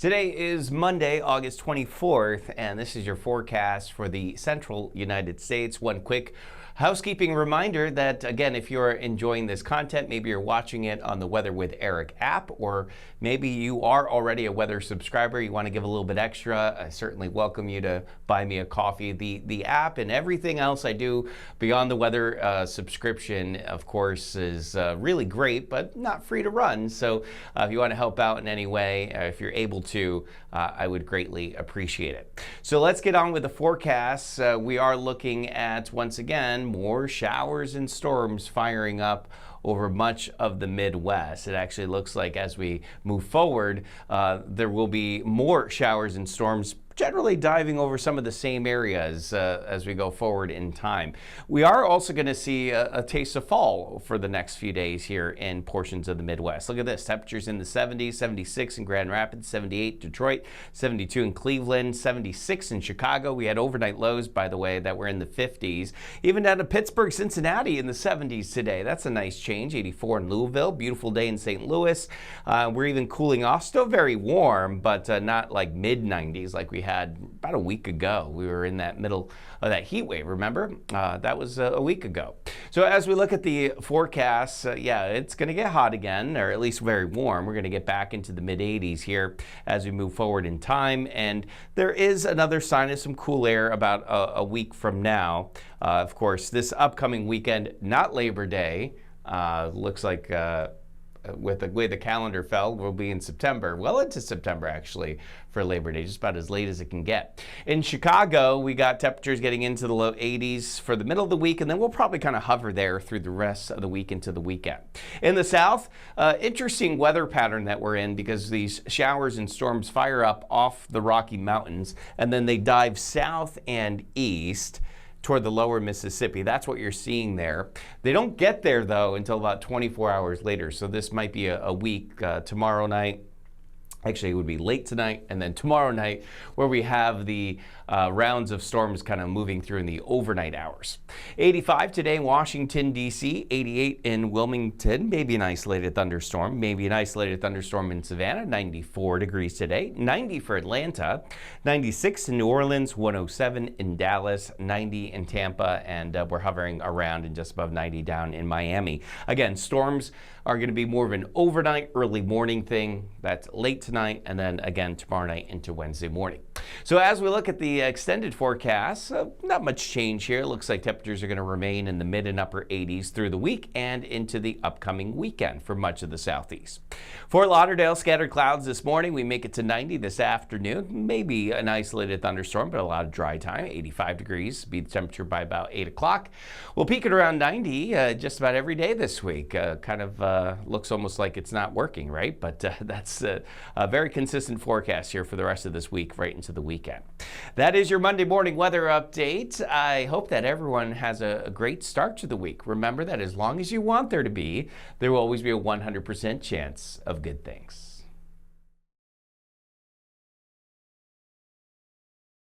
Today is Monday, August 24th, and this is your forecast for the central United States. One quick housekeeping reminder that, again, if you're enjoying this content, maybe you're watching it on the Weather with Erick app, or maybe you are already a weather subscriber, you want to give a little bit extra, I certainly welcome you to buy me a coffee. The app and everything else I do beyond the weather subscription, of course, is really great, but not free to run. So if you want to help out in any way, if you're able to, I would greatly appreciate it. So let's get on with the forecast. We are looking at, once again, more showers and storms firing up over much of the Midwest. It actually looks like as we move forward, there will be more showers and storms generally diving over some of the same areas as we go forward in time. We are also going to see a taste of fall for the next few days here in portions of the Midwest. Look at this, temperatures in the 70s, 76 in Grand Rapids, 78 Detroit, 72 in Cleveland, 76 in Chicago. We had overnight lows, by the way, that were in the 50s. Even down to Pittsburgh, Cincinnati in the 70s today. That's a nice change. 84 in Louisville, beautiful day in St. Louis. We're even cooling off, still very warm, but not like mid 90s like we had about a week ago. We were in that middle of that heat wave, remember? That was a week ago. So as we look at the forecasts, yeah, it's going to get hot again, or at least very warm. We're going to get back into the mid 80s here as we move forward in time. And there is another sign of some cool air about a week from now. Of course, this upcoming weekend, not Labor Day, looks like with the way the calendar fell, we'll be in September, well into September actually, for Labor Day, just about as late as it can get. In Chicago, we got temperatures getting into the low 80s for the middle of the week, and then we'll probably kind of hover there through the rest of the week into the weekend. In the South, interesting weather pattern that we're in, because these showers and storms fire up off the Rocky Mountains, and then they dive south and east toward the lower Mississippi. That's what you're seeing there. They don't get there, though, until about 24 hours later. So this might be a week tomorrow night. Actually, it would be late tonight and then tomorrow night, where we have the rounds of storms kind of moving through in the overnight hours. 85 today in Washington, D.C., 88 in Wilmington, maybe an isolated thunderstorm, maybe an isolated thunderstorm in Savannah, 94 degrees today, 90 for Atlanta, 96 in New Orleans, 107 in Dallas, 90 in Tampa, and we're hovering around in just above 90 down in Miami. Again, storms are going to be more of an overnight, early morning thing. That's late tonight, and then again tomorrow night into Wednesday morning. So as we look at the extended forecast, not much change here. It looks like temperatures are going to remain in the mid and upper 80s through the week and into the upcoming weekend for much of the southeast. Fort Lauderdale, scattered clouds this morning. We make it to 90 this afternoon. Maybe an isolated thunderstorm, but a lot of dry time. 85 degrees, be the temperature by about 8 o'clock. We'll peak at around 90 just about every day this week. Kind of looks almost like it's not working, right? But that's a very consistent forecast here for the rest of this week, right into the weekend. That is your Monday morning weather update. I hope that everyone has a great start to the week. Remember that as long as you want there to be, there will always be a 100% chance of good things.